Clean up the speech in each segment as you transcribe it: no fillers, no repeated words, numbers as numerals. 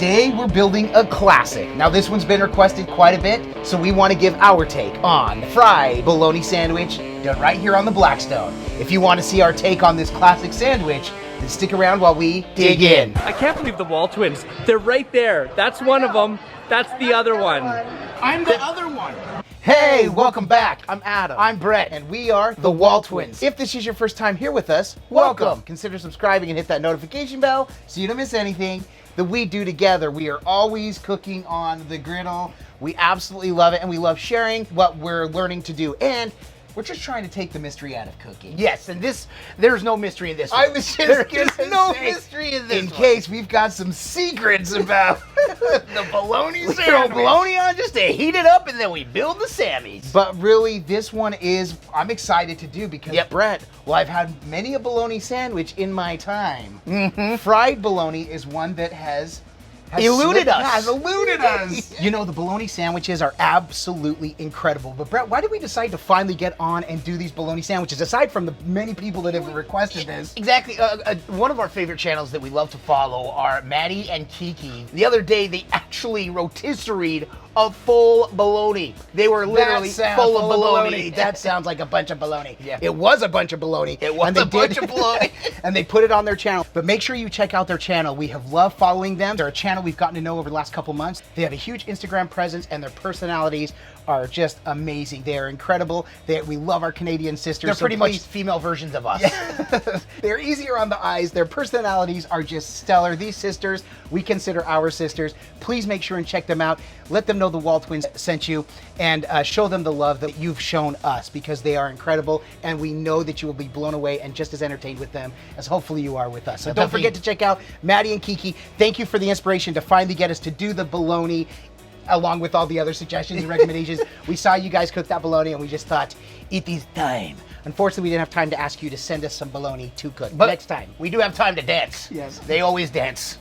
Today we're building a classic. Now this one's been requested quite a bit, so we want to give our take on the fried bologna sandwich done right here on the Blackstone. If you want to see our take on this classic sandwich, then stick around while we dig in. I can't believe the WALTWINS. They're right there. That's one of them. That's the other one. I'm the other one. Hey, welcome back. I'm Adam. I'm Brett. And we are the WALTWINS. If this is your first time here with us, welcome. Consider subscribing and hit that notification bell so you don't miss anything that we do together. We are always cooking on the griddle. We absolutely love it, and we love sharing what we're learning to do. And we're just trying to take the mystery out of cooking. Yes, and there's no mystery in this one. I was just There's no mystery in this in one. case we've got some secrets about the bologna We sandwich. throw bologna on just to heat it up, and then we build the Sammies. But really, this one is, I'm excited to do because, Brett, well, I've had many a bologna sandwich in my time. Fried bologna is one that has Eluded us. Has eluded us. You know, the bologna sandwiches are absolutely incredible. But Brett, why did we decide to finally get on and do these bologna sandwiches, aside from the many people that have requested this? Exactly. One of our favorite channels that we love to follow are Maddie and Kiki. The other day, they actually rotisseried a full bologna. They were literally full of bologna. That sounds like a bunch of bologna. Yeah. It was a bunch of bologna. It was a bunch of bologna. And they put it on their channel. But make sure you check out their channel. We have loved following them. They're a channel we've gotten to know over the last couple months. They have a huge Instagram presence, and their personalities are just amazing. They are incredible. We love our Canadian sisters. They're pretty much female versions of us. They're easier on the eyes. Their personalities are just stellar. These sisters, we consider our sisters. Please make sure and check them out. Let them know the WALTWINS sent you, and show them the love that you've shown us, because they are incredible, and we know that you will be blown away and just as entertained with them as hopefully you are with us. So don't forget to check out Maddie and Kiki. Thank you for the inspiration to finally get us to do the bologna, along with all the other suggestions and recommendations. We saw you guys cook that bologna, and we just thought, it is time. Unfortunately, we didn't have time to ask you to send us some bologna to cook. But next time. We do have time to dance. Yes. They always dance.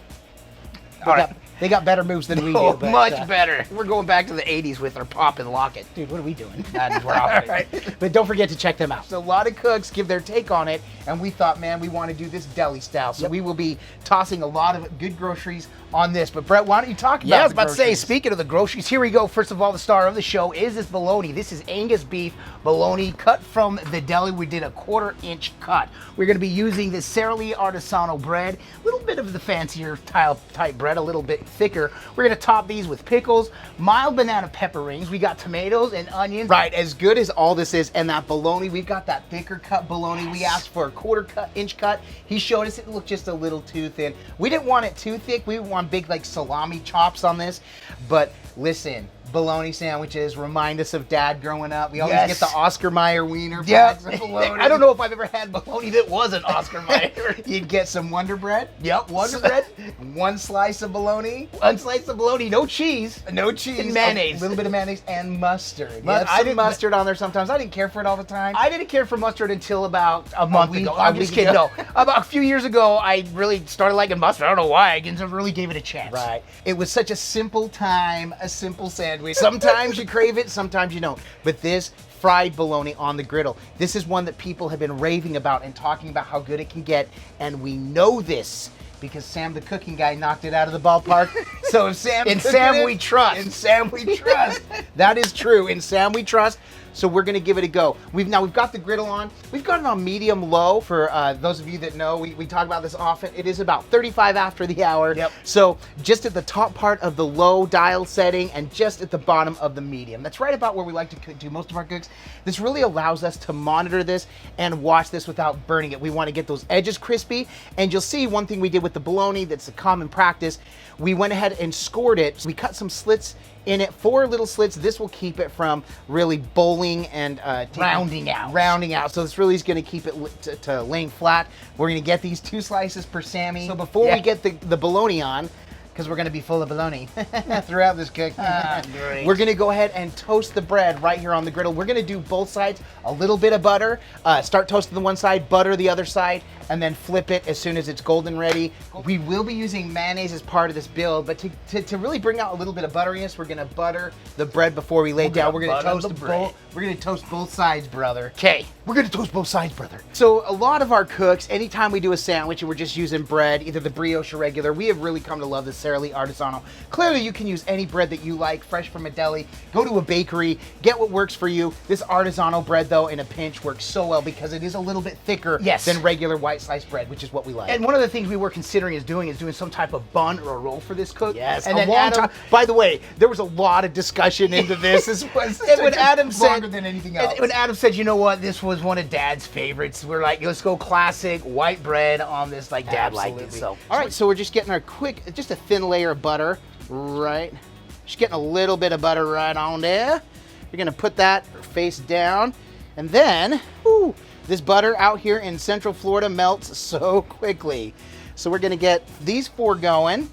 They got better moves than we do. Oh, But, much better. We're going back to the 80s with our pop and lock it. Dude, what are we doing? We're off Right. But don't forget to check them out. So a lot of cooks give their take on it, and we thought, man, we want to do this deli style. So we will be tossing a lot of good groceries on this. But Brett, why don't you talk about Yeah, I was the about to say, groceries? speaking of the groceries, here we go. First of all, the star of the show is this bologna. This is Angus beef bologna cut from the deli. We did a 1/4-inch cut. We're going to be using this Sara Lee Artisano bread, a little bit of the fancier type bread, a little bit thicker. We're going to top these with pickles, mild banana pepper rings. We got tomatoes and onions. Right, as good as all this is, and that bologna, we've got that thicker cut bologna. We asked for a 1/4-inch cut. He showed us it looked just a little too thin. We didn't want it too thick. We didn't want big like salami chops on this. But listen, bologna sandwiches remind us of Dad growing up. We always get the Oscar Mayer wiener. Yep. bags of bologna. I don't know if I've ever had bologna that wasn't Oscar Mayer. You'd get some Wonder Bread. Yep, Wonder Bread. One slice of bologna. One slice of bologna, no cheese. No cheese. And mayonnaise. A little bit of mayonnaise and mustard. You But had some mustard on there sometimes. I didn't care for it all the time. I didn't care for mustard until about a month ago. a I'm week just kidding. ago. No, about a few years ago, I really started liking mustard. I don't know why. I never really gave it a chance. Right. It was such a simple time, a simple sandwich. Sometimes you crave it, sometimes you don't. But this fried bologna on the griddle, this is one that people have been raving about and talking about how good it can get. And we know this because Sam, the cooking guy, knocked it out of the ballpark. So if Sam In Sam we trust. In Sam we trust. That is true. In Sam we trust. So we're gonna give it a go. We've got the griddle on. We've got it on medium low. For those of you that know, we talk about this often. It is about 35 after the hour. Yep. So just at the top part of the low dial setting and just at the bottom of the medium. That's right about where we like to do most of our cooks. This really allows us to monitor this and watch this without burning it. We want to get those edges crispy. And you'll see one thing we did with the bologna that's a common practice. We went ahead and scored it. We cut some slits in it, 4 little slits. This will keep it from really bowling and Rounding out. Rounding out. So this really is going to keep it to laying flat. We're going to get these 2 slices per Sammy. So before we get the bologna on, because we're going to be full of bologna throughout this cook. Great. We're going to go ahead and toast the bread right here on the griddle. We're going to do both sides, a little bit of butter, start toasting the one side, butter the other side, and then flip it as soon as it's golden ready. We will be using mayonnaise as part of this build, but to really bring out a little bit of butteriness, we're going to butter the bread before we lay it down. We're going to toast the bread. We're going to toast both sides, brother. Okay. We're going to toast both sides, brother. So a lot of our cooks, anytime we do a sandwich and we're just using bread, either the brioche or regular, we have really come to love this Sara Lee Artisanal. Clearly, you can use any bread that you like, fresh from a deli. Go to a bakery, get what works for you. This artisanal bread, though, in a pinch works so well because it is a little bit thicker than regular white sliced bread, which is what we like. And one of the things we were considering is doing some type of bun or a roll for this cook. Yes, and a then long time. By the way, there was a lot of discussion into this. This was when Adam said, longer than anything else. When Adam said, you know what, this was one of Dad's favorites. We're like, let's go classic white bread on this, like Dad liked it. So, all right, so we're just getting our just a thin layer of butter, right? Just getting a little bit of butter right on there. You're gonna put that face down, and then, whew, this butter out here in Central Florida melts so quickly. So we're gonna get these 4 going.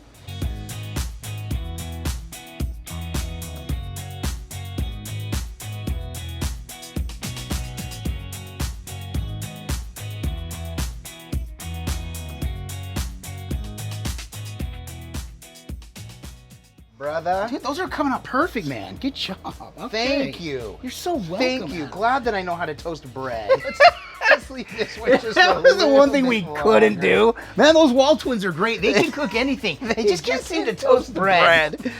Brother. dude, those are coming out perfect, man. Good job. Okay. Thank you. You're so welcome. Thank you. Adam. Glad that I know how to toast bread. Let's leave this one just That a was the one little thing we bit couldn't longer. do. Man, those WALTWINS are great. They can cook anything. They just can't seem to toast bread.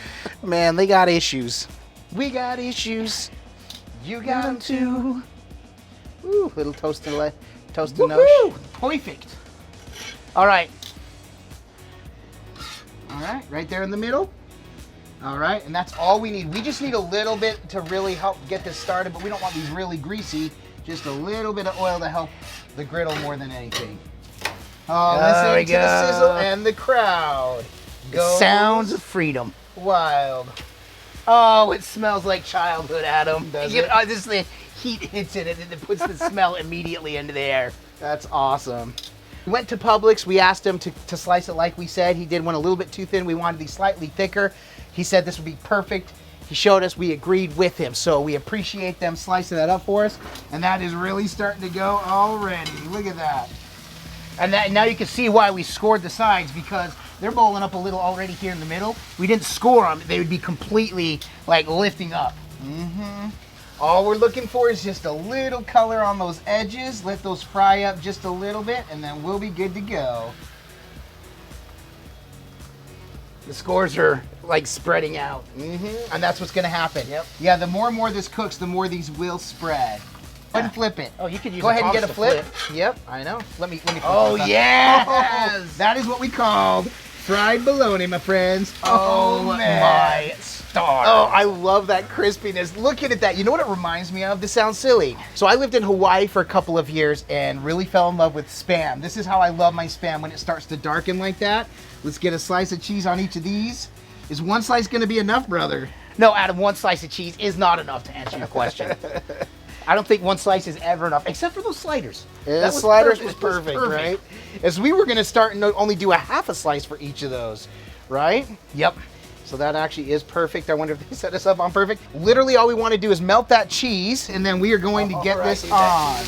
Man, they got issues. We got issues. You got them too. Ooh, little toast and nose. Perfect. All right. All right, right there in the middle. All right, and that's all we need. We just need a little bit to really help get this started, but we don't want these really greasy. Just a little bit of oil to help the griddle more than anything. Oh, listen to the sizzle and the crowd. Sounds of freedom. Wild. Oh, it smells like childhood, Adam. Does You it? know, this the heat hits it and it puts the smell immediately into the air. That's awesome. We went to Publix. We asked him to slice it like we said. He did one a little bit too thin. We wanted these slightly thicker. He said this would be perfect. He showed us. We agreed with him. So we appreciate them slicing that up for us. And that is really starting to go already. Look at that. And now you can see why we scored the sides, because they're bowling up a little already here in the middle. We didn't score them. They would be completely like lifting up. Mm-hmm. All we're looking for is just a little color on those edges. Let those fry up just a little bit, and then we'll be good to go. The scores are like spreading out. Mm-hmm. And that's what's going to happen. Yep. Yeah, the more and more this cooks, the more these will spread. Go ahead and flip it. Oh, you could use Go ahead and tongs get a to flip. Yep, I know. Let me flip Oh, this up. yes! That is what we called fried bologna, my friends. Oh, man. my star. Oh, I love that crispiness. Looking at that, you know what it reminds me of? This sounds silly. So I lived in Hawaii for a couple of years and really fell in love with Spam. This is how I love my Spam, when it starts to darken like that. Let's get a slice of cheese on each of these. Is one slice gonna be enough, brother? No, Adam, one slice of cheese is not enough to answer your question. I don't think one slice is ever enough, except for those sliders. The sliders was perfect, right? As we were gonna start and only do a half a slice for each of those, right? Yep. So that actually is perfect. I wonder if they set us up on perfect. Literally all we want to do is melt that cheese, and then we are going to get this on.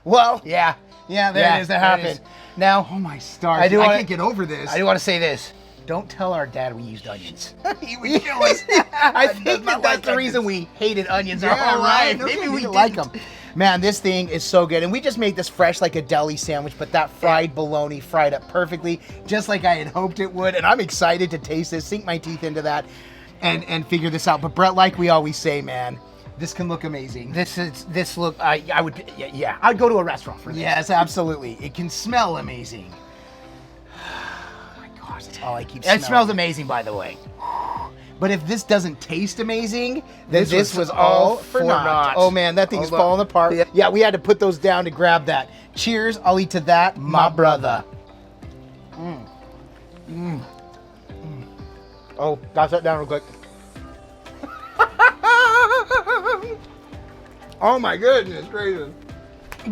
Well, Yeah, there Yeah, it is. That there it happened. is. Now, Oh my stars! I do wanna- can't get over this. I do want to say this. Don't tell our dad we used onions. He would kill us. I think not that's like the reason onions. we hated onions Yeah, our whole right. life. No Maybe kidding, we we like didn't. them. Man, this thing is so good. And we just made this fresh like a deli sandwich, but that fried bologna fried up perfectly, just like I had hoped it would. And I'm excited to taste this, sink my teeth into that, and figure this out. But Brett, like we always say, man, this can look amazing. This look. I would. Yeah. I'd go to a restaurant for this. Yes, absolutely. It can smell amazing. Oh my gosh, that's all I keep It smelling. smells amazing, by the way. But if this doesn't taste amazing, then This this was was all for for naught. naught. Oh man, that thing's Hold on. falling apart. Yeah. Yeah, we had to put those down to grab that. Cheers, I'll eat to that, my brother. Oh, pass that down real quick. Oh my goodness gracious.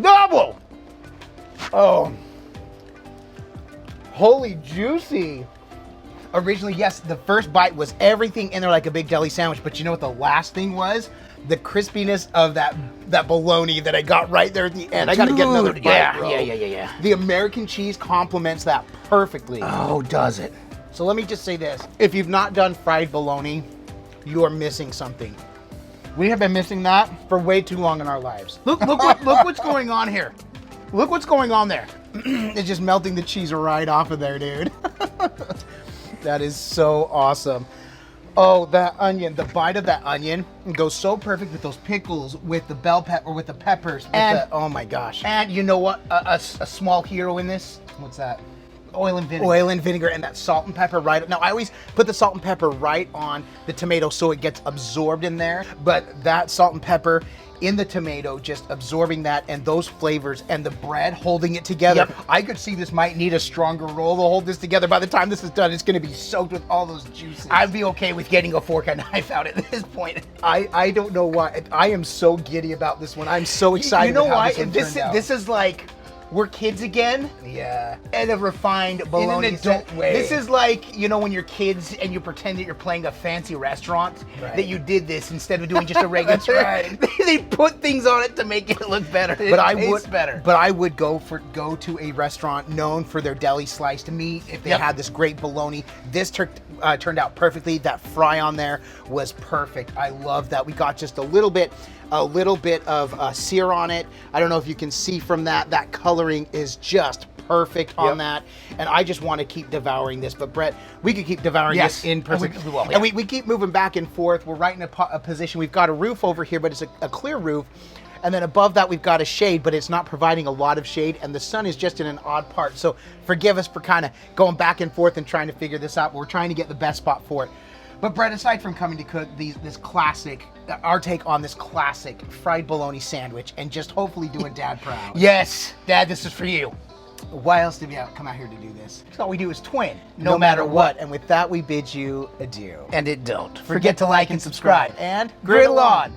Double. Oh. Holy juicy. Originally, yes, the first bite was everything in there like a big deli sandwich, but you know what the last thing was? The crispiness of that bologna that I got right there at the end. I gotta get another bite, yeah, bro. yeah. The American cheese complements that perfectly. Oh, does it? So let me just say this. If you've not done fried bologna, you are missing something. We have been missing that for way too long in our lives. Look what's going on here. Look what's going on there. It's just melting the cheese right off of there, dude. That is so awesome. Oh, that onion, the bite of that onion goes so perfect with those pickles, with the bell pepper, with the peppers, with And- oh my gosh. And you know what? A small hero in this. What's that? Oil and vinegar. Oil and vinegar and that salt and pepper right. Now, I always put the salt and pepper right on the tomato so it gets absorbed in there. But that salt and pepper in the tomato, just absorbing that and those flavors and the bread holding it together. Yep. I could see this might need a stronger roll to hold this together. By the time this is done, it's going to be soaked with all those juices. I'd be okay with getting a fork and knife out at this point. I don't know why. I am so giddy about this one. I'm so excited. You know with how why? This, one turned out. This is like we're kids again. Yeah. And a refined bologna. adult way. This is like, you know, when you're kids and you pretend that you're playing a fancy restaurant, Right. that you did this instead of doing just a regular. That's right. They put things on it to make it look better. But I tastes would better. But I would go to a restaurant known for their deli sliced meat if they Yep. had this great bologna. This turned out perfectly. That fry on there was perfect. I love that. We got just a little bit of sear on it. I don't know if you can see from that. That coloring is just perfect on Yep. that. And I just want to keep devouring this. But Brett, we could keep devouring Yes. this in person. And we will, yeah. And we keep moving back and forth. We're right in a position. We've got a roof over here, but it's a clear roof. And then above that, we've got a shade, but it's not providing a lot of shade. And the sun is just in an odd part. So forgive us for kind of going back and forth and trying to figure this out. But we're trying to get the best spot for it. But Brett, aside from coming to cook this classic, our take on this classic fried bologna sandwich and just hopefully doing Dad proud. Yes, Dad, this is for you. Why else did we come out here to do this? So all we do is twin, No matter what. And with that, we bid you adieu. And it don't. Forget to like and subscribe. And Griddle on.